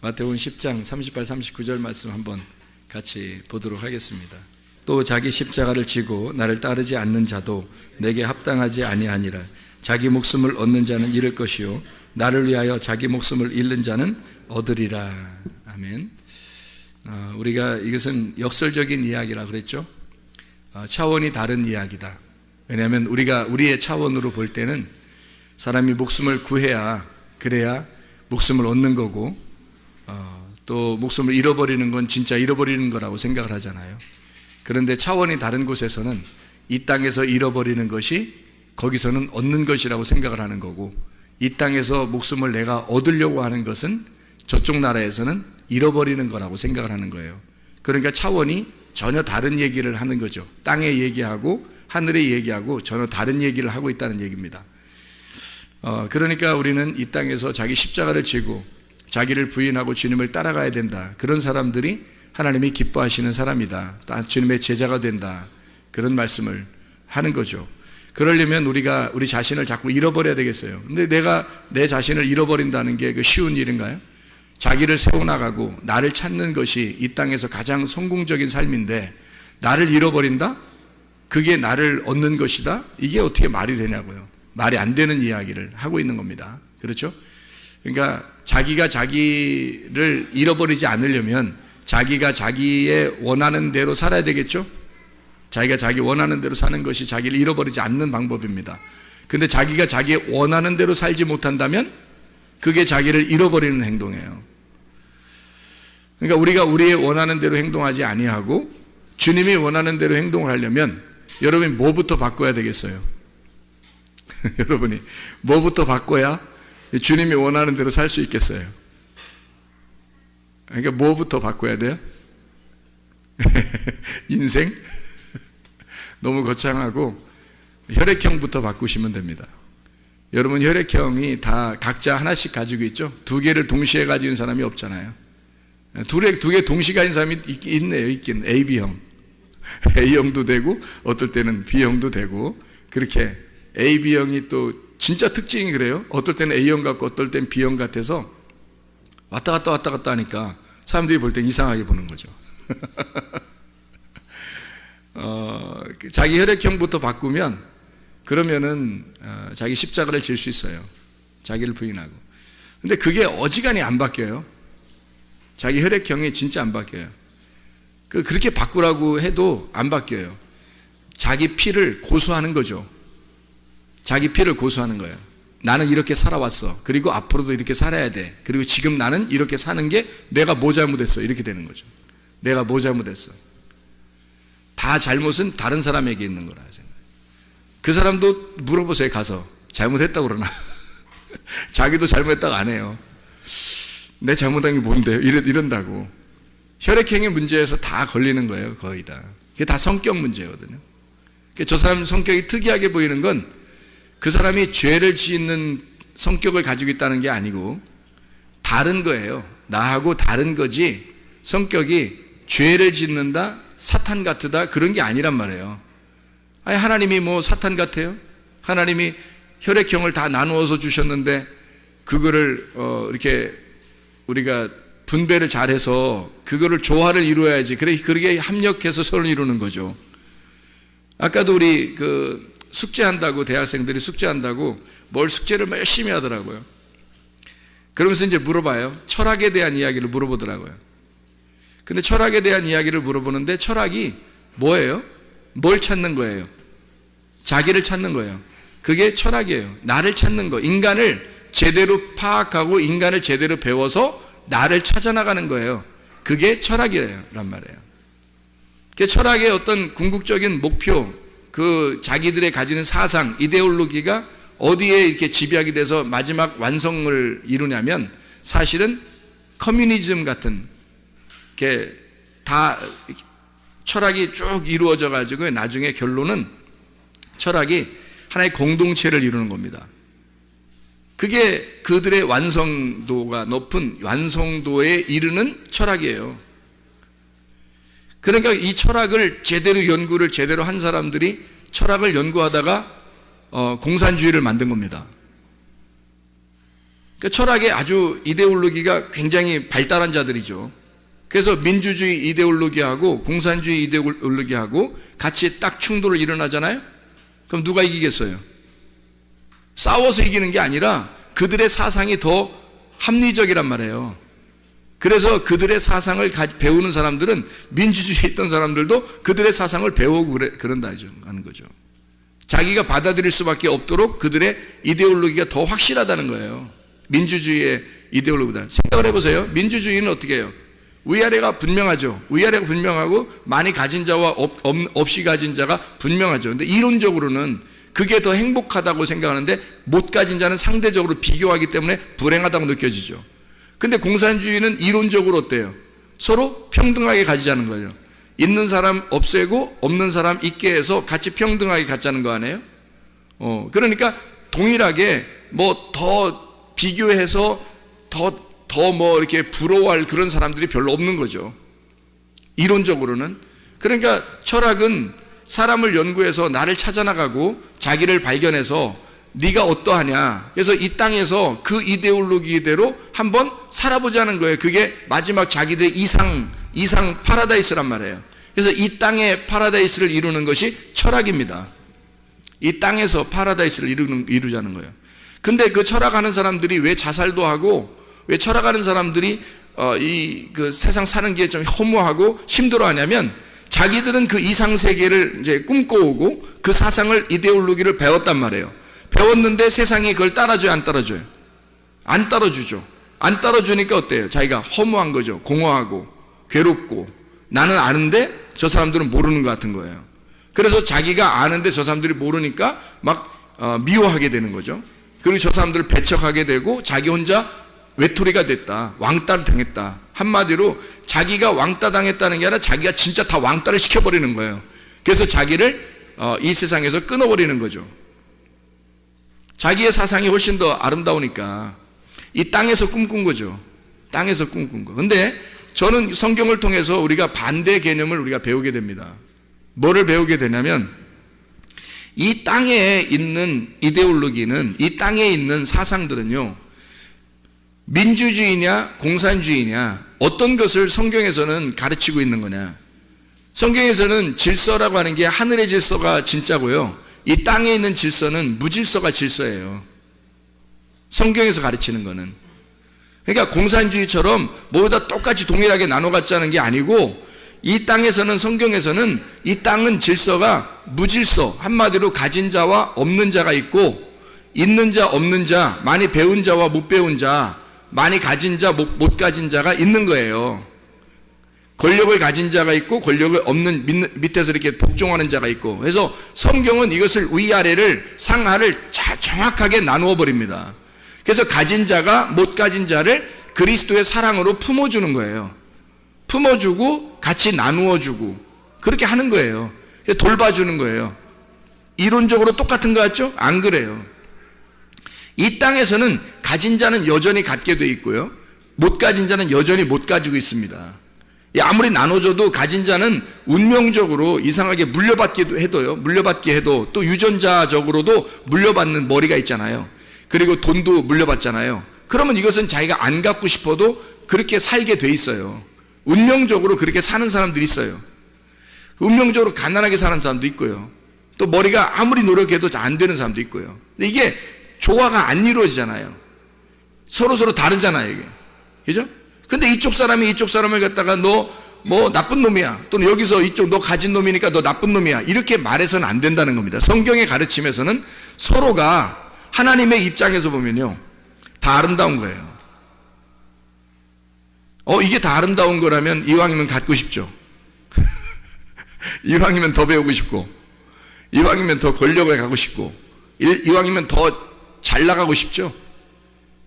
마태복음 10장 38, 39절 말씀 한번 같이 보도록 하겠습니다. 또 자기 십자가를 지고 나를 따르지 않는 자도 내게 합당하지 아니하니라. 자기 목숨을 얻는 자는 잃을 것이요 나를 위하여 자기 목숨을 잃는 자는 얻으리라. 아멘. 우리가 이것은 역설적인 이야기라 그랬죠. 차원이 다른 이야기다. 왜냐하면 우리의 차원으로 볼 때는 사람이 목숨을 구해야, 그래야 목숨을 얻는 거고, 또 목숨을 잃어버리는 건 진짜 잃어버리는 거라고 생각을 하잖아요. 그런데 차원이 다른 곳에서는 이 땅에서 잃어버리는 것이 거기서는 얻는 것이라고 생각을 하는 거고, 이 땅에서 목숨을 내가 얻으려고 하는 것은 저쪽 나라에서는 잃어버리는 거라고 생각을 하는 거예요. 그러니까 차원이 전혀 다른 얘기를 하는 거죠. 땅의 얘기하고 하늘의 얘기하고 전혀 다른 얘기를 하고 있다는 얘기입니다. 그러니까 우리는 이 땅에서 자기 십자가를 지고 자기를 부인하고 주님을 따라가야 된다. 그런 사람들이 하나님이 기뻐하시는 사람이다. 주님의 제자가 된다. 그런 말씀을 하는 거죠. 그러려면 우리가 우리 자신을 자꾸 잃어버려야 되겠어요. 근데 내가 내 자신을 잃어버린다는 게 그 쉬운 일인가요? 자기를 세워나가고 나를 찾는 것이 이 땅에서 가장 성공적인 삶인데 나를 잃어버린다? 그게 나를 얻는 것이다? 이게 어떻게 말이 되냐고요. 말이 안 되는 이야기를 하고 있는 겁니다. 그렇죠? 그러니까 자기가 자기를 잃어버리지 않으려면 자기가 자기의 원하는 대로 살아야 되겠죠? 자기가 자기 원하는 대로 사는 것이 자기를 잃어버리지 않는 방법입니다. 근데 자기가 자기의 원하는 대로 살지 못한다면 그게 자기를 잃어버리는 행동이에요. 그러니까 우리가 우리의 원하는 대로 행동하지 아니하고 주님이 원하는 대로 행동을 하려면 여러분이 뭐부터 바꿔야 되겠어요? 여러분이 뭐부터 바꿔야 주님이 원하는 대로 살 수 있겠어요? 그러니까 뭐부터 바꿔야 돼요? 인생? 너무 거창하고 혈액형부터 바꾸시면 됩니다. 여러분 혈액형이 다 각자 하나씩 가지고 있죠? 두 개를 동시에 가지는 사람이 없잖아요. 두 개 동시에 가진 사람이 있네요. 있긴 AB형. A형도 되고 어떨 때는 B형도 되고 그렇게 AB형이 또 진짜 특징이 그래요. 어떨 때는 A형 같고 어떨 때는 B형 같아서 왔다 갔다 하니까 사람들이 볼 땐 이상하게 보는 거죠. 자기 혈액형부터 바꾸면 그러면은 자기 십자가를 질 수 있어요. 자기를 부인하고. 근데 그게 어지간히 안 바뀌어요. 자기 혈액형이 진짜 안 바뀌어요. 그렇게 바꾸라고 해도 안 바뀌어요. 자기 피를 고수하는 거죠. 자기 피를 고수하는 거예요. 나는 이렇게 살아왔어. 그리고 앞으로도 이렇게 살아야 돼. 그리고 지금 나는 이렇게 사는 게 내가 뭐 잘못했어. 이렇게 되는 거죠. 내가 뭐 잘못했어. 다 잘못은 다른 사람에게 있는 거라 생각해요. 그 사람도 물어보세요. 가서 잘못했다고 그러나. 자기도 잘못했다고 안 해요. 내 잘못한 게 뭔데요? 이런다고. 혈액형의 문제에서 다 걸리는 거예요. 거의 다. 그게 다 성격 문제거든요. 저 사람 성격이 특이하게 보이는 건 그 사람이 죄를 짓는 성격을 가지고 있다는 게 아니고 다른 거예요. 나하고 다른 거지 성격이 죄를 짓는다, 사탄 같으다 그런 게 아니란 말이에요. 아니 하나님이 뭐 사탄 같아요? 하나님이 혈액형을 다 나누어서 주셨는데 그거를 이렇게 우리가 분배를 잘해서 그거를 조화를 이루어야지. 그렇게 합력해서 서로 이루는 거죠. 아까도 우리 숙제한다고 대학생들이 숙제한다고 뭘 숙제를 열심히 하더라고요. 그러면서 이제 물어봐요. 철학에 대한 이야기를 물어보더라고요. 근데 철학에 대한 이야기를 물어보는데 철학이 뭐예요? 뭘 찾는 거예요? 자기를 찾는 거예요. 그게 철학이에요. 나를 찾는 거. 인간을 제대로 파악하고 인간을 제대로 배워서 나를 찾아나가는 거예요. 그게 철학이란 말이에요. 철학의 어떤 궁극적인 목표, 자기들의 가지는 사상, 이데올로기가 어디에 이렇게 집약이 돼서 마지막 완성을 이루냐면 사실은 커뮤니즘 같은 게 다 철학이 쭉 이루어져 가지고 나중에 결론은 철학이 하나의 공동체를 이루는 겁니다. 그게 그들의 완성도가 높은 완성도에 이르는 철학이에요. 그러니까 이 철학을 연구를 제대로 한 사람들이 철학을 연구하다가 공산주의를 만든 겁니다. 그러니까 철학의 아주 이데올로기가 굉장히 발달한 자들이죠. 그래서 민주주의 이데올로기하고 공산주의 이데올로기하고 같이 딱 충돌을 일어나잖아요. 그럼 누가 이기겠어요? 싸워서 이기는 게 아니라 그들의 사상이 더 합리적이란 말이에요. 그래서 그들의 사상을 배우는 사람들은 민주주의에 있던 사람들도 그들의 사상을 배우고 그런다는 거죠. 자기가 받아들일 수밖에 없도록 그들의 이데올로기가 더 확실하다는 거예요. 민주주의의 이데올로기보다. 생각을 해보세요. 민주주의는 어떻게 해요? 위아래가 분명하죠. 위아래가 분명하고 많이 가진 자와 없이 가진 자가 분명하죠. 근데 이론적으로는 그게 더 행복하다고 생각하는데 못 가진 자는 상대적으로 비교하기 때문에 불행하다고 느껴지죠. 근데 공산주의는 이론적으로 어때요? 서로 평등하게 가지자는 거죠. 있는 사람 없애고 없는 사람 있게 해서 같이 평등하게 갖자는 거 아니에요? 그러니까 동일하게 뭐 더 비교해서 더 뭐 이렇게 부러워할 그런 사람들이 별로 없는 거죠. 이론적으로는. 그러니까 철학은 사람을 연구해서 나를 찾아나가고 자기를 발견해서 네가 어떠하냐. 그래서 이 땅에서 그 이데올로기대로 한번 살아보자는 거예요. 그게 마지막 자기들의 이상 파라다이스란 말이에요. 그래서 이 땅의 파라다이스를 이루는 것이 철학입니다. 이 땅에서 파라다이스를 이루자는 거예요. 근데 그 철학하는 사람들이 왜 자살도 하고 왜 철학하는 사람들이 그 세상 사는 게 좀 허무하고 힘들어하냐면 자기들은 그 이상 세계를 이제 꿈꿔오고 그 사상을 이데올로기를 배웠단 말이에요. 배웠는데 세상이 그걸 따라줘요, 안 따라줘요? 안 따라주죠. 안 따라주니까 어때요? 자기가 허무한 거죠. 공허하고 괴롭고 나는 아는데 저 사람들은 모르는 것 같은 거예요. 그래서 자기가 아는데 저 사람들이 모르니까 막 미워하게 되는 거죠. 그리고 저 사람들을 배척하게 되고 자기 혼자 외톨이가 됐다. 왕따를 당했다. 한마디로 자기가 왕따 당했다는 게 아니라 자기가 진짜 다 왕따를 시켜버리는 거예요. 그래서 자기를 이 세상에서 끊어버리는 거죠. 자기의 사상이 훨씬 더 아름다우니까 이 땅에서 꿈꾼 거죠. 땅에서 꿈꾼 거. 근데 저는 성경을 통해서 우리가 반대 개념을 우리가 배우게 됩니다. 뭐를 배우게 되냐면 이 땅에 있는 이데올로기는, 이 땅에 있는 사상들은요, 민주주의냐 공산주의냐 어떤 것을 성경에서는 가르치고 있는 거냐. 성경에서는 질서라고 하는 게 하늘의 질서가 진짜고요, 이 땅에 있는 질서는 무질서가 질서예요. 성경에서 가르치는 거는. 그러니까 공산주의처럼 모두 다 똑같이 동일하게 나눠 갖자는 게 아니고 이 땅에서는, 성경에서는 이 땅은 질서가 무질서, 한마디로 가진 자와 없는 자가 있고 있는 자 없는 자, 많이 배운 자와 못 배운 자, 많이 가진 자 못 가진 자가 있는 거예요. 권력을 가진 자가 있고 권력을 없는 밑에서 이렇게 복종하는 자가 있고. 그래서 성경은 이것을 위아래를 상하를 정확하게 나누어 버립니다. 그래서 가진 자가 못 가진 자를 그리스도의 사랑으로 품어주는 거예요. 품어주고 같이 나누어주고 그렇게 하는 거예요. 돌봐주는 거예요. 이론적으로 똑같은 것 같죠? 안 그래요. 이 땅에서는 가진 자는 여전히 갖게 돼 있고요, 못 가진 자는 여전히 못 가지고 있습니다. 아무리 나눠줘도 가진 자는 운명적으로 이상하게 물려받게 해도 또 유전자적으로도 물려받는 머리가 있잖아요. 그리고 돈도 물려받잖아요. 그러면 이것은 자기가 안 갖고 싶어도 그렇게 살게 돼 있어요. 운명적으로 그렇게 사는 사람들이 있어요. 운명적으로 가난하게 사는 사람도 있고요, 또 머리가 아무리 노력해도 안 되는 사람도 있고요. 근데 이게 조화가 안 이루어지잖아요. 서로 다르잖아요, 이게. 그죠? 근데 이쪽 사람이 이쪽 사람을 갖다가 너 뭐 나쁜 놈이야, 또는 여기서 이쪽 너 가진 놈이니까 너 나쁜 놈이야, 이렇게 말해서는 안 된다는 겁니다. 성경의 가르침에서는 서로가 하나님의 입장에서 보면요, 다 아름다운 거예요. 이게 다 아름다운 거라면 이왕이면 갖고 싶죠. 이왕이면 더 배우고 싶고, 이왕이면 더 권력을 갖고 싶고, 이왕이면 더 잘 나가고 싶죠.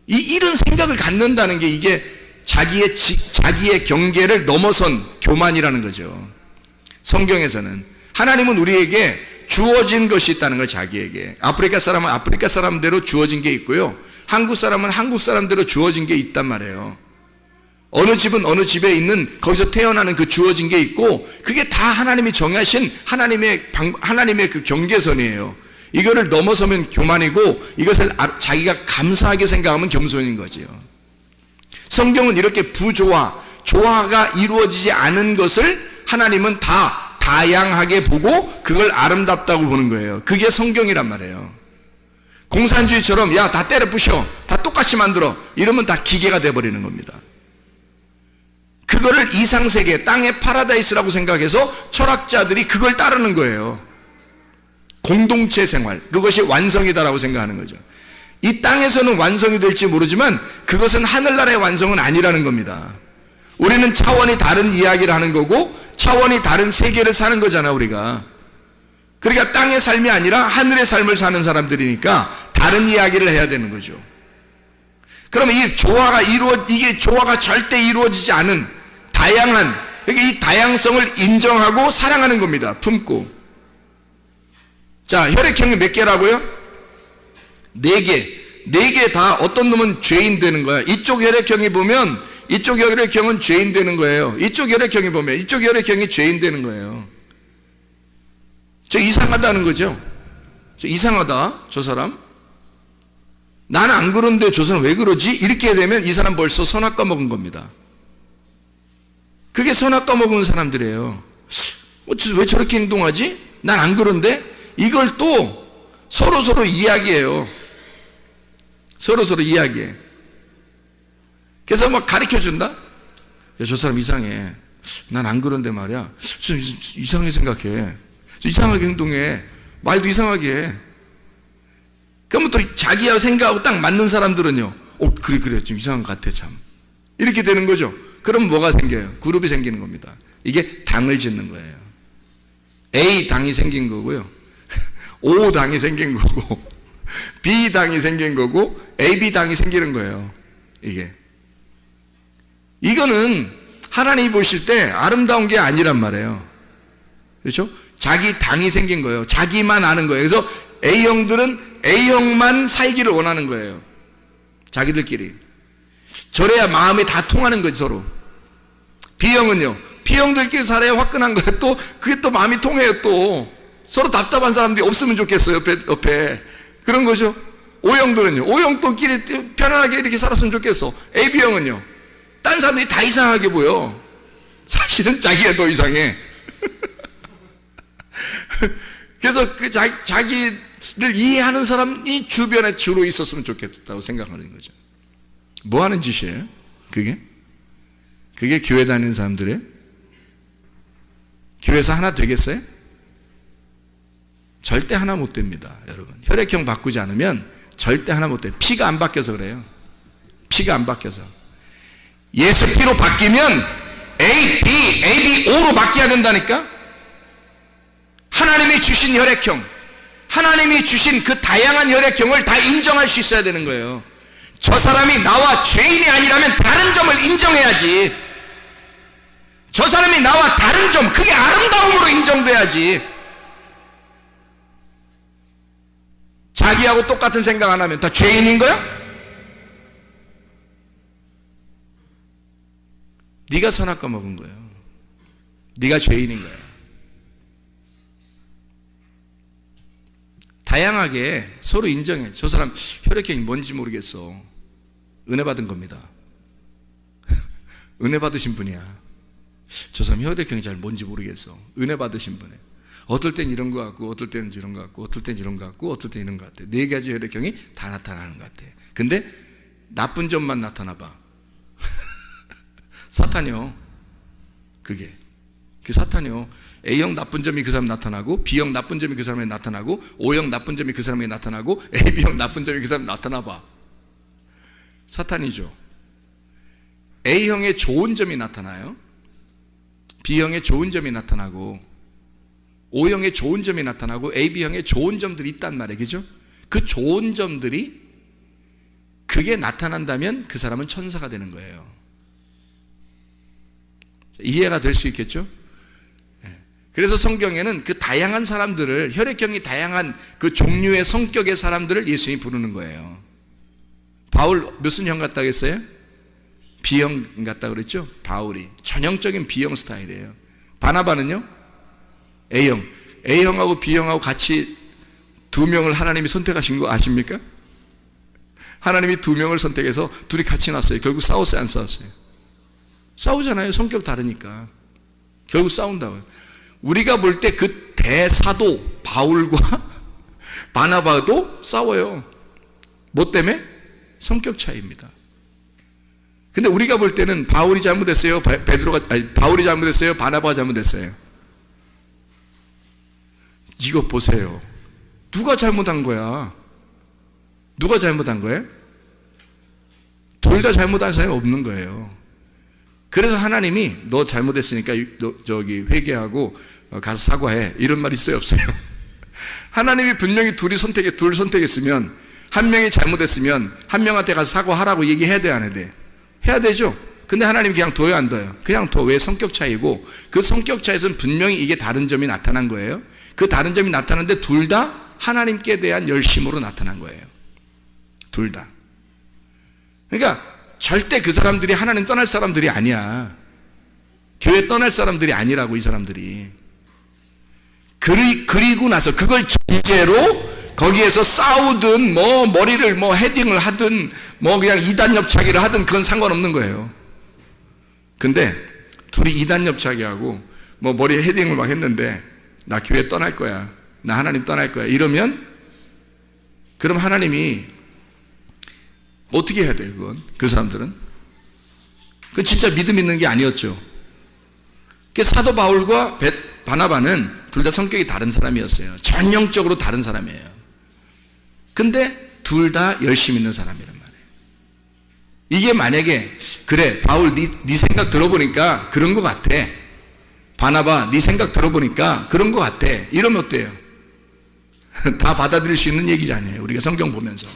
이런 생각을 갖는다는 게 이게 자기의 경계를 넘어선 교만이라는 거죠. 성경에서는 하나님은 우리에게 주어진 것이 있다는 거예요. 자기에게. 아프리카 사람은 아프리카 사람대로 주어진 게 있고요, 한국 사람은 한국 사람대로 주어진 게 있단 말이에요. 어느 집은 어느 집에 있는 거기서 태어나는 그 주어진 게 있고, 그게 다 하나님이 정하신 하나님의 그 경계선이에요. 이거를 넘어서면 교만이고 이것을 자기가 감사하게 생각하면 겸손인 거지요. 성경은 이렇게 조화가 이루어지지 않은 것을 하나님은 다 다양하게 보고 그걸 아름답다고 보는 거예요. 그게 성경이란 말이에요. 공산주의처럼 야, 다 때려 부셔, 다 똑같이 만들어, 이러면 다 기계가 돼버리는 겁니다. 그거를 이상세계, 땅의 파라다이스라고 생각해서 철학자들이 그걸 따르는 거예요. 공동체 생활, 그것이 완성이다라고 생각하는 거죠. 이 땅에서는 완성이 될지 모르지만 그것은 하늘나라의 완성은 아니라는 겁니다. 우리는 차원이 다른 이야기를 하는 거고 차원이 다른 세계를 사는 거잖아, 우리가. 그러니까 땅의 삶이 아니라 하늘의 삶을 사는 사람들이니까 다른 이야기를 해야 되는 거죠. 그러면 이게 조화가 절대 이루어지지 않은 다양한, 그러니까 이 다양성을 인정하고 사랑하는 겁니다. 품고. 자, 혈액형이 몇 개라고요? 4개. 4개 다 어떤 놈은 죄인 되는 거야. 이쪽 혈액형이 보면 이쪽 혈액형은 죄인 되는 거예요. 이쪽 혈액형이 보면 이쪽 혈액형이 죄인 되는 거예요. 저 이상하다는 거죠. 저 이상하다, 저 사람. 나는 안 그런데 저 사람 왜 그러지? 이렇게 되면 이 사람 벌써 선악과 먹은 겁니다. 그게 선악과 먹은 사람들이에요. 왜 저렇게 행동하지? 난 안 그런데? 이걸 또 서로 이야기해요. 서로 이야기해. 그래서 막 가르쳐 준다? 야, 저 사람 이상해. 난 안 그런데 말이야. 좀 이상하게 생각해. 이상하게 행동해. 말도 이상하게 해. 그러면 또 자기하고 생각하고 딱 맞는 사람들은요, 그래, 좀 이상한 것 같아, 참. 이렇게 되는 거죠. 그럼 뭐가 생겨요? 그룹이 생기는 겁니다. 이게 당을 짓는 거예요. A 당이 생긴 거고요. O 당이 생긴 거고, B 당이 생긴 거고, AB 당이 생기는 거예요. 이거는 하나님이 보실 때 아름다운 게 아니란 말이에요. 그렇죠? 자기 당이 생긴 거예요. 자기만 아는 거예요. 그래서 A형들은 A형만 살기를 원하는 거예요. 자기들끼리. 저래야 마음이 다 통하는 거지, 서로. B형은요, B형들끼리 살아야 화끈한 거예요. 또 그게 또 마음이 통해요. 또 서로 답답한 사람들이 없으면 좋겠어요, 옆에. 그런 거죠. O형들은요, O형들끼리 편안하게 이렇게 살았으면 좋겠어. AB형은요, 딴 사람들이 다 이상하게 보여. 사실은 자기가 더 이상해. 그래서 그 자기를 이해하는 사람이 주변에 주로 있었으면 좋겠다고 생각하는 거죠. 뭐 하는 짓이에요? 그게 교회 다니는 사람들이에요? 교회에서 하나 되겠어요? 절대 하나 못 됩니다, 여러분. 혈액형 바꾸지 않으면 절대 하나 못 돼요. 피가 안 바뀌어서 그래요. 피가 안 바뀌어서. 예수 피로 바뀌면 A, B, AB, O로 바뀌어야 된다니까? 하나님이 주신 혈액형, 하나님이 주신 그 다양한 혈액형을 다 인정할 수 있어야 되는 거예요. 저 사람이 나와 죄인이 아니라면 다른 점을 인정해야지. 저 사람이 나와 다른 점, 그게 아름다움으로 인정돼야지. 자기하고 똑같은 생각 안 하면 다 죄인인 거야? 네가 선악과 먹은 거예요. 네가 죄인인 거야. 다양하게 서로 인정해. 저 사람 혈액형이 뭔지 모르겠어. 은혜 받은 겁니다. 은혜 받으신 분이야. 저 사람 혈액형이 잘 뭔지 모르겠어. 은혜 받으신 분이에요. 어떨 땐 이런 것 같고, 어떨 때는 이런 것 같고, 어떨 땐 이런 것 같고, 어떨 땐 이런 것 같아. 4가지 혈액형이 다 나타나는 것 같아. 근데 나쁜 점만 나타나 봐. 사탄이요. 그 사탄이요. A형 나쁜 점이 그 사람에 나타나고, B형 나쁜 점이 그 사람에 나타나고, O형 나쁜 점이 그 사람에 나타나고, AB형 나쁜 점이 그 사람에 나타나봐. 사탄이죠. A형의 좋은 점이 나타나요. B형의 좋은 점이 나타나고, O형의 좋은 점이 나타나고, AB형의 좋은 점들이 있단 말이에요. 그죠? 그 좋은 점들이 그게 나타난다면 그 사람은 천사가 되는 거예요. 이해가 될 수 있겠죠? 그래서 성경에는 그 다양한 사람들을, 혈액형이 다양한 그 종류의 성격의 사람들을 예수님이 부르는 거예요. 바울 무슨 형 같다고 했어요? B형 같다고 그랬죠? 바울이 전형적인 B형 스타일이에요. 바나바는요? A형. A형하고 B형하고 같이 두 명을 하나님이 선택하신 거 아십니까? 하나님이 두 명을 선택해서 둘이 같이 났어요. 결국 싸웠어요, 안 싸웠어요? 싸우잖아요. 성격 다르니까. 결국 싸운다고요. 우리가 볼 때 그 대사도 바울과 바나바도 싸워요. 뭐 때문에? 성격 차이입니다. 근데 우리가 볼 때는 바울이 잘못했어요? 바울이 잘못했어요? 바나바가 잘못했어요? 이거 보세요. 누가 잘못한 거야? 누가 잘못한 거예요? 둘 다 잘못한 사람이 없는 거예요. 그래서 하나님이 너 잘못했으니까 저기 회개하고 가서 사과해. 이런 말 있어요, 없어요? 하나님이 분명히 둘 선택했으면 한 명이 잘못했으면 한 명한테 가서 사과하라고 얘기해야 돼, 안 해야 돼? 해야 되죠. 근데 하나님이 그냥 둬요, 안 둬요? 그냥 둬. 왜? 성격 차이고, 그 성격 차이에서는 분명히 이게 다른 점이 나타난 거예요. 그 다른 점이 나타났는데 둘 다 하나님께 대한 열심으로 나타난 거예요. 둘 다. 그러니까 절대 그 사람들이 하나님 떠날 사람들이 아니야. 교회 떠날 사람들이 아니라고, 이 사람들이. 그리고 나서 그걸 전제로 거기에서 싸우든 뭐 머리를 뭐 헤딩을 하든 뭐 그냥 이단 옆차기를 하든 그건 상관없는 거예요. 근데 둘이 이단 옆차기하고 뭐 머리에 헤딩을 막 했는데 나 교회 떠날 거야, 나 하나님 떠날 거야 이러면, 그럼 하나님이 어떻게 해야 돼요? 그건 그 사람들은 그 진짜 믿음 있는 게 아니었죠. 그 사도 바울과 바나바는 둘 다 성격이 다른 사람이었어요. 전형적으로 다른 사람이에요. 근데 둘 다 열심 있는 사람이란 말이에요. 이게 만약에 그래 바울 네 생각 들어보니까 그런 것 같아, 바나바 네 생각 들어보니까 그런 것 같아, 이러면 어때요? 다 받아들일 수 있는 얘기잖아요. 우리가 성경 보면서.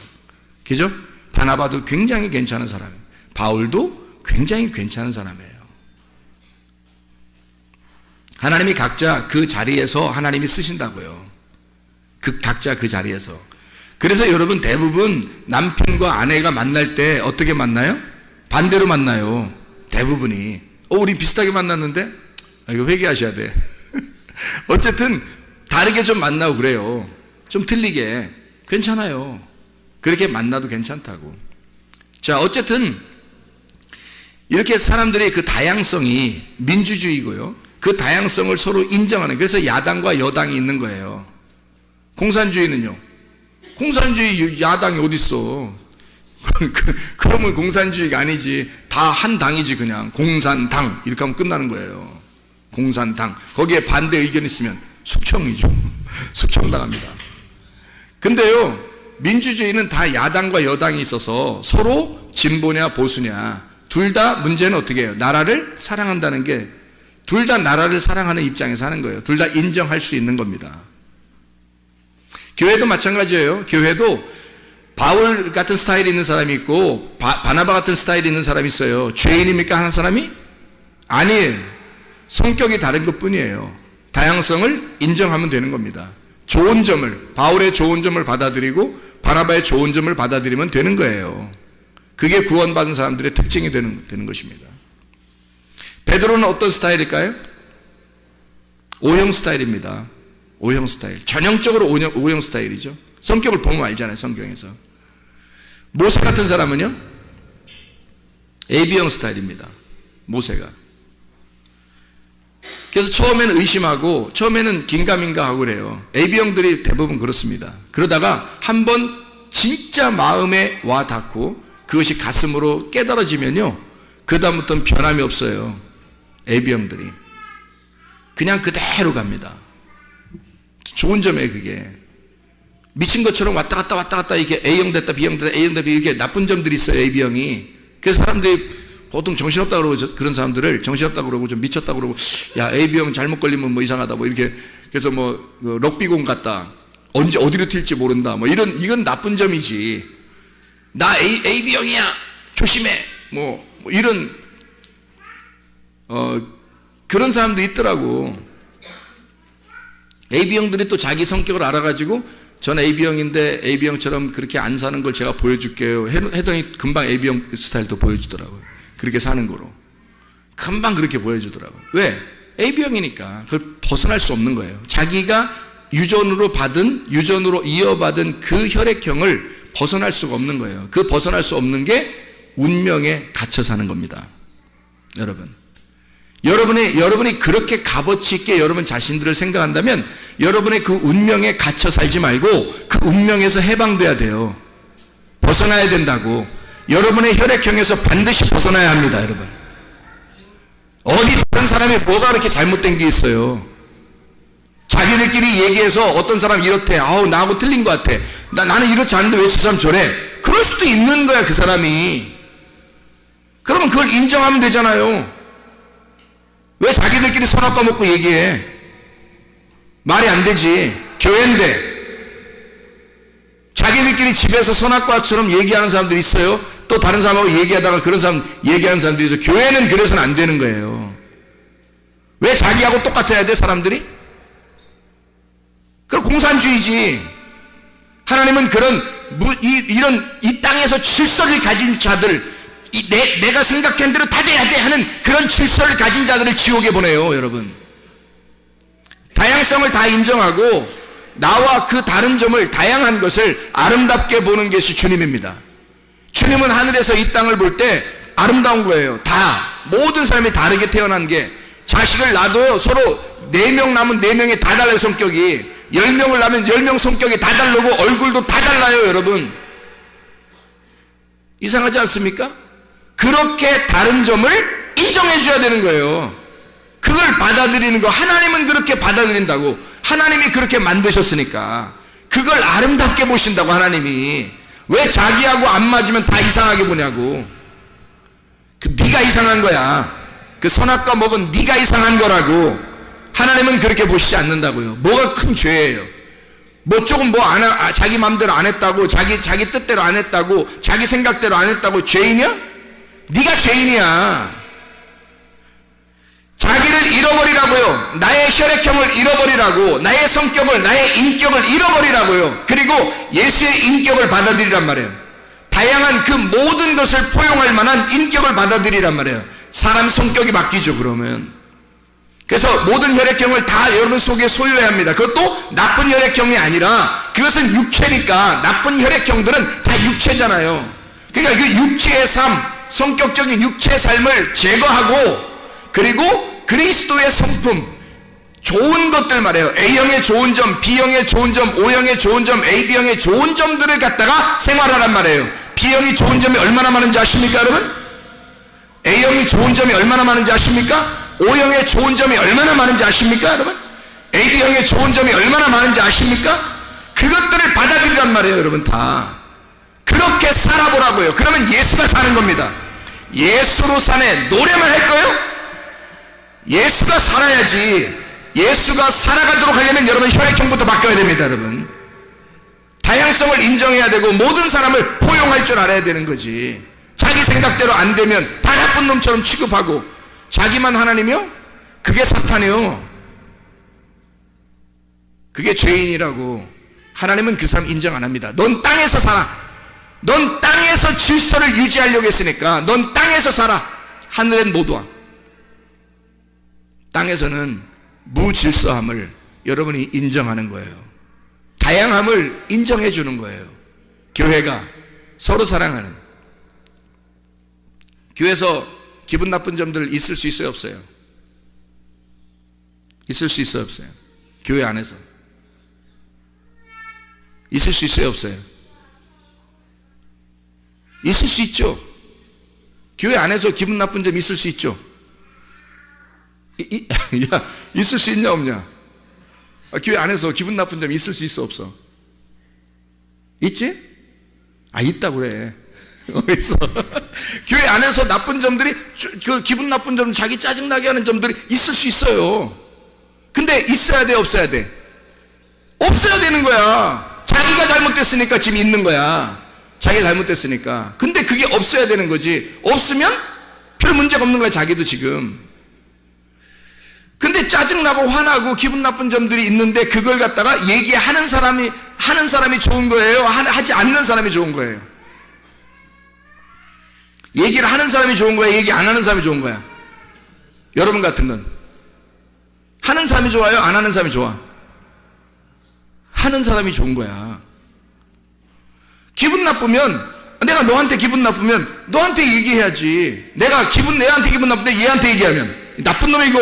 그죠? 바나바도 굉장히 괜찮은 사람이에요. 바울도 굉장히 괜찮은 사람이에요. 하나님이 각자 그 자리에서 하나님이 쓰신다고요. 각자 그 자리에서. 그래서 여러분 대부분 남편과 아내가 만날 때 어떻게 만나요? 반대로 만나요. 대부분이. 우리 비슷하게 만났는데? 이거 회개하셔야 돼. 어쨌든 다르게 좀 만나고 그래요. 좀 틀리게. 괜찮아요. 그렇게 만나도 괜찮다고. 자, 어쨌든 이렇게 사람들의 그 다양성이 민주주의고요. 그 다양성을 서로 인정하는, 그래서 야당과 여당이 있는 거예요. 공산주의는요? 공산주의 야당이 어딨어? 그러면 공산주의가 아니지. 다 한 당이지. 그냥 공산당 이렇게 하면 끝나는 거예요. 공산당. 거기에 반대 의견 있으면 숙청이죠. 숙청당합니다. 근데요, 민주주의는 다 야당과 여당이 있어서 서로 진보냐 보수냐 둘 다 문제는 어떻게 해요? 나라를 사랑한다는 게, 둘 다 나라를 사랑하는 입장에서 하는 거예요. 둘 다 인정할 수 있는 겁니다. 교회도 마찬가지예요. 교회도 바울 같은 스타일이 있는 사람이 있고 바나바 같은 스타일이 있는 사람이 있어요. 죄인입니까 하는 사람이? 아니에요. 성격이 다른 것 뿐이에요. 다양성을 인정하면 되는 겁니다. 좋은 점을, 바울의 좋은 점을 받아들이고 바나바의 좋은 점을 받아들이면 되는 거예요. 그게 구원받은 사람들의 특징이 되는 것입니다. 베드로는 어떤 스타일일까요? O형 스타일입니다. O형 스타일. 전형적으로 O형 스타일이죠. 성격을 보면 알잖아요, 성경에서. 모세 같은 사람은요? AB형 스타일입니다. 모세가. 그래서 처음에는 의심하고 처음에는 긴가민가 하고 그래요. AB형들이 대부분 그렇습니다. 그러다가 한번 진짜 마음에 와 닿고 그것이 가슴으로 깨달아지면요, 그 다음부터는 변함이 없어요. AB형들이 그냥 그대로 갑니다. 좋은 점이에요. 그게 미친 것처럼 왔다 갔다 이게 A형 됐다 B형 됐다 A형 됐다 이렇게 나쁜 점들이 있어요. AB형이. 그래서 사람들이 보통 정신없다 그러고, 그런 사람들을 정신없다 그러고 좀 미쳤다 그러고, 야 AB형 잘못 걸리면 뭐 이상하다 뭐 이렇게, 그래서 뭐 럭비공 같다, 언제 어디로 튈지 모른다 뭐 이건 나쁜 점이지. 나 AB형이야 조심해 뭐 이런 그런 사람도 있더라고. AB형들이 또 자기 성격을 알아가지고 전 AB형인데 AB형처럼 그렇게 안 사는 걸 제가 보여줄게요 해더니 금방 AB형 스타일도 보여주더라고요. 그렇게 사는 거로 금방 그렇게 보여주더라고요. 왜? AB형이니까 그걸 벗어날 수 없는 거예요. 자기가 유전으로 이어받은 그 혈액형을 벗어날 수가 없는 거예요. 그 벗어날 수 없는 게 운명에 갇혀 사는 겁니다. 여러분이 그렇게 값어치 있게 여러분 자신들을 생각한다면 여러분의 그 운명에 갇혀 살지 말고 그 운명에서 해방돼야 돼요. 벗어나야 된다고. 여러분의 혈액형에서 반드시 벗어나야 합니다, 여러분. 어디 다른 사람이 뭐가 그렇게 잘못된 게 있어요? 자기들끼리 얘기해서 어떤 사람 이렇대. 아우, 나하고 틀린 것 같아. 나는 이렇지 않은데 왜 저 사람 저래? 그럴 수도 있는 거야, 그 사람이. 그러면 그걸 인정하면 되잖아요. 왜 자기들끼리 선악과 먹고 얘기해? 말이 안 되지. 교회인데. 자기들끼리 집에서 선악과처럼 얘기하는 사람들이 있어요. 또 다른 사람하고 얘기하다가 그런 사람 얘기하는 사람들이 있어요. 교회는 그래서는 안 되는 거예요. 왜 자기하고 똑같아야 돼, 사람들이? 그럼 공산주의지. 하나님은 이 땅에서 질서를 가진 자들, 내가 생각한 대로 다 돼야 돼 하는 그런 질서를 가진 자들을 지옥에 보내요, 여러분. 다양성을 다 인정하고 나와 그 다른 점을, 다양한 것을 아름답게 보는 것이 주님입니다. 주님은 하늘에서 이 땅을 볼 때 아름다운 거예요. 모든 사람이 다르게 태어난 게, 자식을 낳아도 서로 4명 낳으면 4명이 다 달라요, 성격이. 10명을 낳으면 10명 성격이 다 다르고 얼굴도 다 달라요, 여러분. 이상하지 않습니까? 그렇게 다른 점을 인정해 줘야 되는 거예요. 그걸 받아들이는 거. 하나님은 그렇게 받아들인다고. 하나님이 그렇게 만드셨으니까 그걸 아름답게 보신다고. 하나님이 왜 자기하고 안 맞으면 다 이상하게 보냐고. 네가 이상한 거야. 그 선악과 먹은 네가 이상한 거라고. 하나님은 그렇게 보시지 않는다고요. 뭐가 큰 죄예요? 조금 자기 마음대로 안 했다고, 자기 뜻대로 안 했다고, 자기 생각대로 안 했다고 죄이냐? 네가 죄인이야. 자기를 잃어버리라고요. 나의 혈액형을 잃어버리라고. 나의 성격을, 나의 인격을 잃어버리라고요. 그리고 예수의 인격을 받아들이란 말이에요. 다양한 그 모든 것을 포용할 만한 인격을 받아들이란 말이에요. 사람 성격이 바뀌죠, 그러면. 그래서 모든 혈액형을 다 여러분 속에 소유해야 합니다. 그것도 나쁜 혈액형이 아니라, 그것은 육체니까. 나쁜 혈액형들은 다 육체잖아요. 그러니까 그 육체의 삶, 성격적인 육체의 삶을 제거하고, 그리고 그리스도의 성품, 좋은 것들 말이에요. A형의 좋은 점, B형의 좋은 점, O형의 좋은 점, AB형의 좋은 점들을 갖다가 생활하란 말이에요. B형이 좋은 점이 얼마나 많은지 아십니까, 여러분? A형이 좋은 점이 얼마나 많은지 아십니까? O형의 좋은 점이 얼마나 많은지 아십니까, 여러분? AB형의 좋은 점이 얼마나 많은지 아십니까? 그것들을 받아들이란 말이에요, 여러분. 다 그렇게 살아보라고요. 그러면 예수가 사는 겁니다. 예수로 사네. 노래만 할 거예요? 예수가 살아야지. 예수가 살아가도록 하려면 여러분 혈액형부터 바꿔야 됩니다, 여러분. 다양성을 인정해야 되고 모든 사람을 포용할 줄 알아야 되는 거지. 자기 생각대로 안 되면 다 나쁜 놈처럼 취급하고 자기만 하나님이요? 그게 사탄이요. 그게 죄인이라고. 하나님은 그 사람 인정 안 합니다. 넌 땅에서 살아. 넌 땅에서 질서를 유지하려고 했으니까 넌 땅에서 살아. 하늘엔 못 와. 땅에서는 무질서함을 여러분이 인정하는 거예요. 다양함을 인정해 주는 거예요. 교회가 서로 사랑하는. 교회에서 기분 나쁜 점들 있을 수 있어요, 없어요? 있을 수 있어요, 없어요? 교회 안에서 있을 수 있어요, 없어요? 있을 수 있죠. 교회 안에서 기분 나쁜 점 있을 수 있죠. 야, 있을 수 있냐 없냐? 교회 안에서 기분 나쁜 점 있을 수 있어, 없어? 있지? 있다고 그래. 있어. 교회 안에서 나쁜 점들이, 그 기분 나쁜 점, 자기 짜증나게 하는 점들이 있을 수 있어요. 근데 있어야 돼, 없어야 돼? 없어야 되는 거야. 자기가 잘못됐으니까 지금 있는 거야. 자기가 잘못됐으니까. 근데 그게 없어야 되는 거지. 없으면 별 문제가 없는 거야, 자기도 지금. 근데 짜증나고 화나고 기분 나쁜 점들이 있는데 그걸 갖다가 얘기하는 사람이 좋은 거예요? 하지 않는 사람이 좋은 거예요? 얘기를 하는 사람이 좋은 거야? 얘기 안 하는 사람이 좋은 거야? 여러분 같은 건 하는 사람이 좋아요? 안 하는 사람이 좋아? 하는 사람이 좋은 거야. 기분 나쁘면, 내가 너한테 기분 나쁘면 너한테 얘기해야지. 내한테 기분 나쁜데 얘한테 얘기하면 나쁜 놈이고,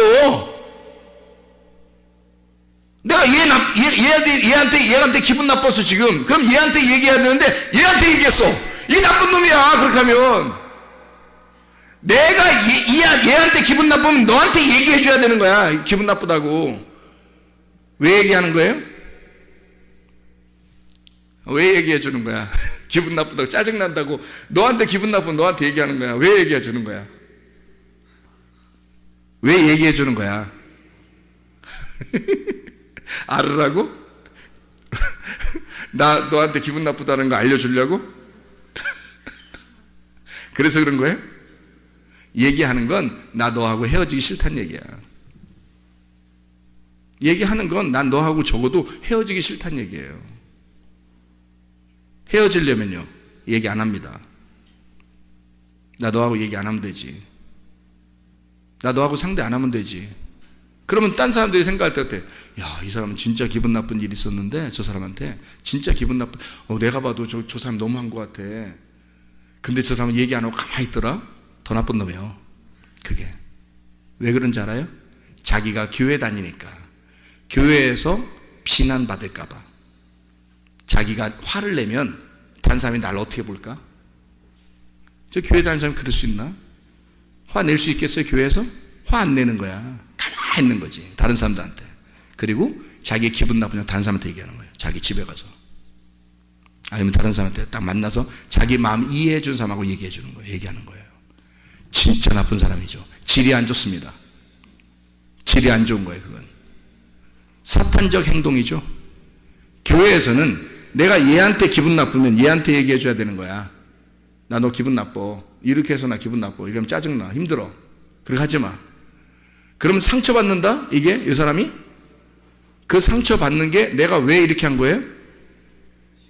내가 얘한테 기분 나빠서 지금, 그럼 얘한테 얘기해야 되는데 얘한테 얘기했어. 이 나쁜 놈이야. 그렇게 하면 내가 얘한테 기분 나쁘면 너한테 얘기해 줘야 되는 거야. 기분 나쁘다고. 왜 얘기하는 거예요? 왜 얘기해 주는 거야? 기분 나쁘다고, 짜증난다고 너한테 기분 나쁘면 너한테 얘기하는 거야. 왜 얘기해 주는 거야? 왜 얘기해 주는 거야? 알으라고? 나 너한테 기분 나쁘다는 거 알려주려고? 그래서 그런 거예요? 얘기하는 건 나 너하고 헤어지기 싫다는 얘기야. 얘기하는 건 난 너하고 적어도 헤어지기 싫다는 얘기예요. 헤어지려면요, 얘기 안 합니다. 나 너하고 얘기 안 하면 되지. 나 너하고 상대 안 하면 되지. 그러면 딴 사람들이 생각할 때 어때? 야, 이 사람은 진짜 기분 나쁜 일이 있었는데 저 사람한테 진짜 기분 나쁜, 내가 봐도 저 사람 너무한 것 같아. 근데 저 사람은 얘기 안 하고 가만히 있더라? 더 나쁜 놈이에요. 그게 왜 그런지 알아요? 자기가 교회 다니니까, 교회에서 비난받을까 봐. 자기가 화를 내면 다른 사람이 나를 어떻게 볼까? 저 교회 다니는 사람이 그럴 수 있나? 화 낼 수 있겠어요? 교회에서? 화 안 내는 거야. 가만히 있는 거지, 다른 사람들한테. 그리고 자기 기분 나쁘면 다른 사람한테 얘기하는 거예요. 자기 집에 가서, 아니면 다른 사람한테 딱 만나서 자기 마음 이해해 준 사람하고 얘기해 주는 거예요. 얘기하는 거예요. 진짜 나쁜 사람이죠. 질이 안 좋습니다. 질이 안 좋은 거예요. 그건 사탄적 행동이죠. 교회에서는 내가 얘한테 기분 나쁘면 얘한테 얘기해 줘야 되는 거야. 나 너 기분 나빠. 이렇게 해서 나 기분 나빠. 이러면 짜증나. 힘들어. 그렇게 하지 마. 그러면 상처받는다? 이게 이 사람이? 그 상처받는 게 내가 왜 이렇게 한 거예요?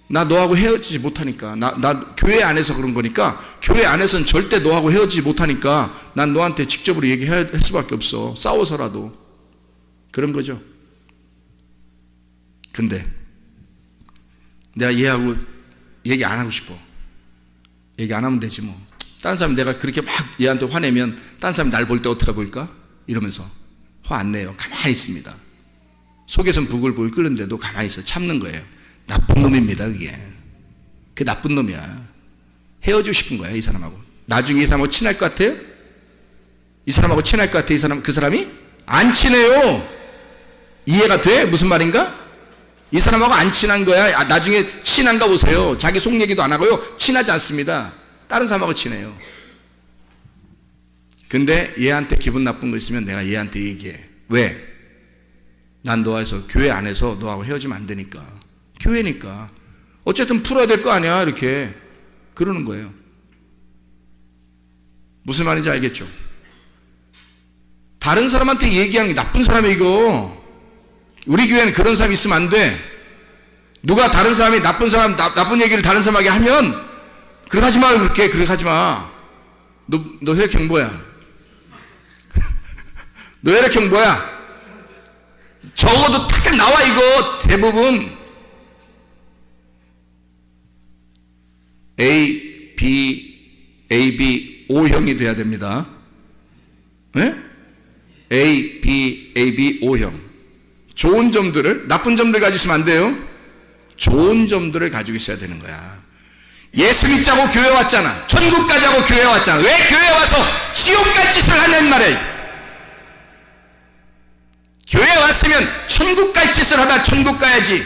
나 너하고 헤어지지 못하니까. 나 교회 안에서 그런 거니까, 교회 안에서는 절대 너하고 헤어지지 못하니까 난 너한테 직접으로 얘기할 수밖에 없어. 싸워서라도. 그런 거죠. 근데 내가 얘하고 얘기 안 하고 싶어. 얘기 안 하면 되지 뭐. 딴 사람, 내가 그렇게 막 얘한테 화내면 딴 사람이 날 볼 때 어떻게 볼까? 이러면서 화 안 내요. 가만히 있습니다. 속에선 부글부글 끓는데도 가만히 있어. 참는 거예요. 나쁜 놈입니다. 그게 나쁜 놈이야. 헤어지고 싶은 거야, 이 사람하고. 나중에 이 사람하고 친할 것 같아요? 이 사람하고 친할 것 같아? 그 사람이? 안 친해요. 이해가 돼? 무슨 말인가? 이 사람하고 안 친한 거야. 나중에 친한가 보세요. 자기 속 얘기도 안 하고요, 친하지 않습니다. 다른 사람하고 친해요. 근데 얘한테 기분 나쁜 거 있으면 내가 얘한테 얘기해. 왜? 난 너와서 교회 안에서 너하고 헤어지면 안 되니까. 교회니까 어쨌든 풀어야 될 거 아니야. 이렇게 그러는 거예요. 무슨 말인지 알겠죠? 다른 사람한테 얘기하는 게 나쁜 사람이고, 우리 교회는 그런 사람이 있으면 안 돼. 누가 다른 사람이 나쁜 얘기를 다른 사람에게 하면 그렇게 하지 마. 그렇게 하지 마. 너 혈액형 뭐야? 너 혈액형 뭐야? 적어도 탁 나와. 이거 대부분 AB, O형이 돼야 됩니다. 네? AB, O형. 좋은 점들을, 나쁜 점들 가지고 있으면 안 돼요. 좋은 점들을 가지고 있어야 되는 거야. 예수 믿자고 교회 왔잖아. 천국 가자고 교회 왔잖아. 왜 교회 와서 지옥 갈 짓을 하는 말이에요? 교회 왔으면 천국 갈 짓을 하다 천국 가야지.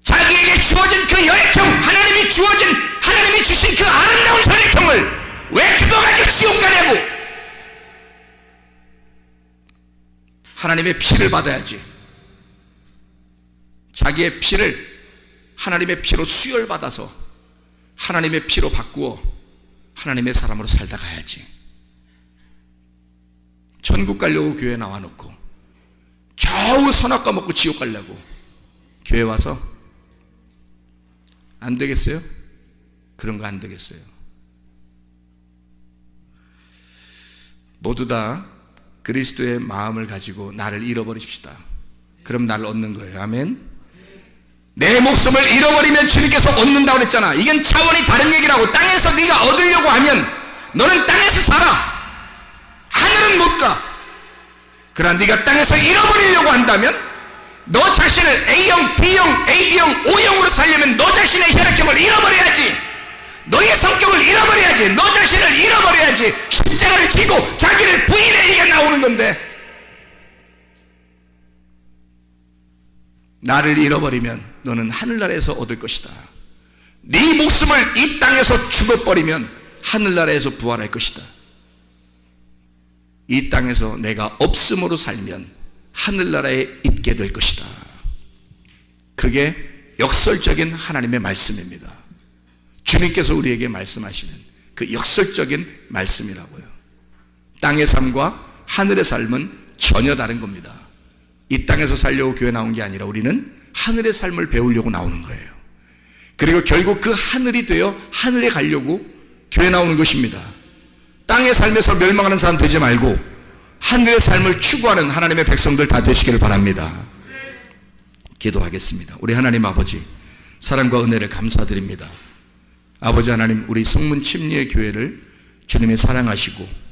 자기에게 주어진 그 혈액형, 하나님이 주신 그 아름다운 혈액형을 왜 그거 가지고 지옥 가냐고. 하나님의 피를 받아야지. 자기의 피를 하나님의 피로 수혈받아서 하나님의 피로 바꾸어 하나님의 사람으로 살다 가야지. 천국 가려고 교회 나와놓고 겨우 선악과 먹고 지옥 가려고 교회 와서 안 되겠어요? 그런 거 안 되겠어요. 모두 다 그리스도의 마음을 가지고 나를 잃어버리십시다. 그럼 나를 얻는 거예요. 아멘. 내 목숨을 잃어버리면 주님께서 얻는다고 그랬잖아. 이건 차원이 다른 얘기라고. 땅에서 네가 얻으려고 하면 너는 땅에서 살아. 하늘은 못 가. 그러나 네가 땅에서 잃어버리려고 한다면 너 자신을 A형, B형, AB형, O형으로 살려면 너 자신의 혈액형을 잃어버려야지. 너의 성격을 잃어버려야지. 너 자신을 잃어버려야지. 십자가를 지고 자기를 부인해. 이게 나오는 건데, 나를 잃어버리면 너는 하늘나라에서 얻을 것이다. 네 목숨을 이 땅에서 죽어버리면 하늘나라에서 부활할 것이다. 이 땅에서 내가 없음으로 살면 하늘나라에 있게 될 것이다. 그게 역설적인 하나님의 말씀입니다. 주님께서 우리에게 말씀하시는 그 역설적인 말씀이라고요. 땅의 삶과 하늘의 삶은 전혀 다른 겁니다. 이 땅에서 살려고 교회 나온 게 아니라 우리는 하늘의 삶을 배우려고 나오는 거예요. 그리고 결국 그 하늘이 되어 하늘에 가려고 교회 나오는 것입니다. 땅의 삶에서 멸망하는 사람 되지 말고 하늘의 삶을 추구하는 하나님의 백성들 다 되시기를 바랍니다. 기도하겠습니다. 우리 하나님 아버지, 사랑과 은혜를 감사드립니다. 아버지 하나님, 우리 성문 침례의 교회를 주님이 사랑하시고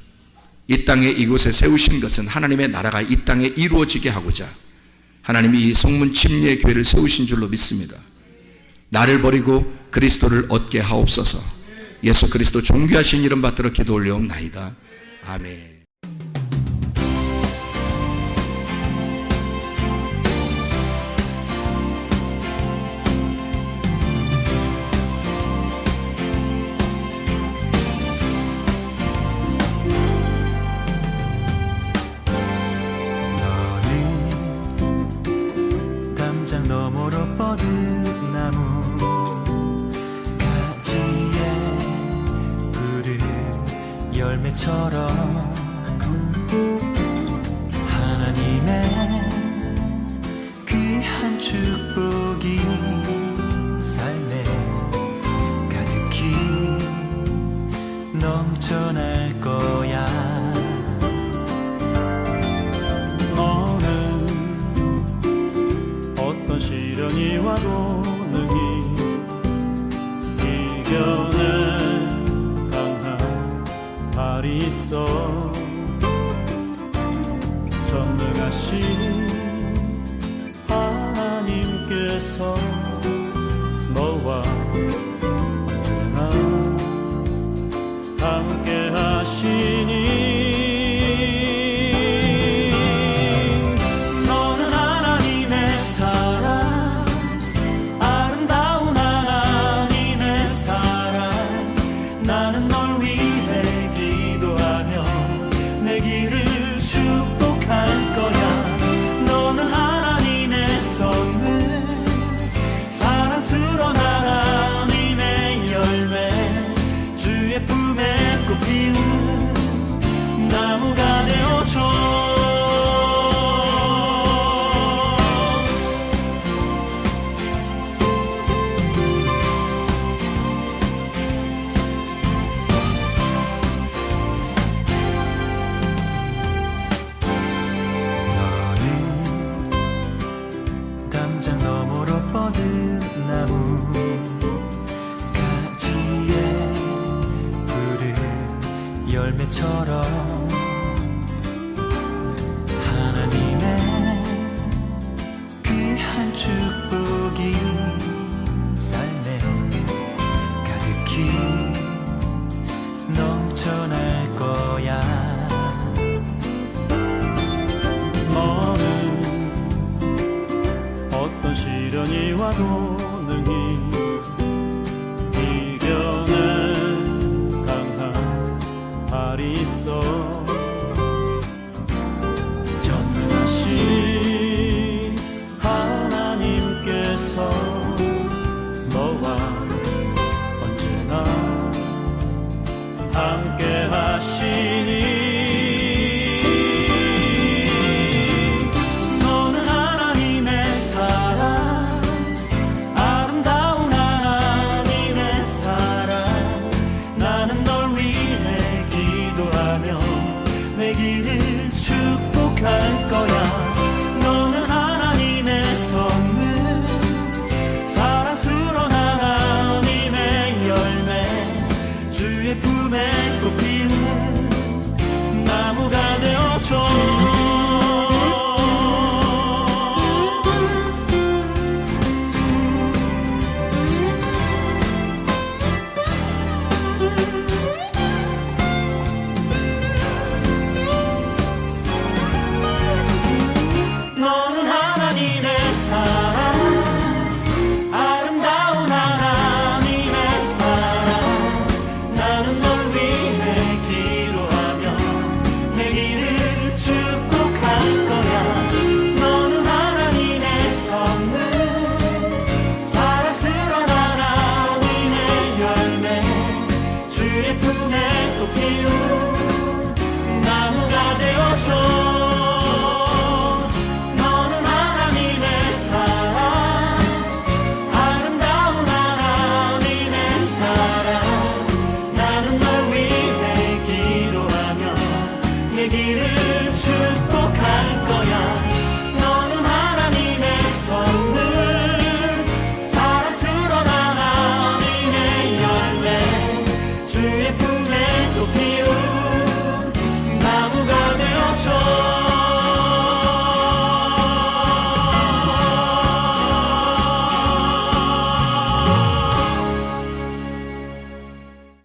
이 땅에 이곳에 세우신 것은 하나님의 나라가 이 땅에 이루어지게 하고자 하나님이 이 성문 침례의 교회를 세우신 줄로 믿습니다. 나를 버리고 그리스도를 얻게 하옵소서. 예수 그리스도 존귀하신 이름 받들어 기도 올려옵나이다. 아멘. 너머로 뻗은 나무 가지에 푸른 열매처럼 하나님의 귀한 축복이 삶에 가득히 넘쳐날 거야. 시련이 와도 능히 이겨내 강한 발이 있어. 전능하신 하나님께서 너와 언제나 함께 하시니 열매처럼 하나님의 귀한 축복이 삶에 가득히 넘쳐날 거야. 너는 어떤 시련이 와도 능히 이겨내 발이 있어. 전능하신 하나님께서 너와 언제나 함께 하시니 너는 하나님의 사랑, 아름다운 하나님의 사랑. 나는 널 위해 내 길을 축복할 거야. 너는 하나님 주의 품에 꼽힌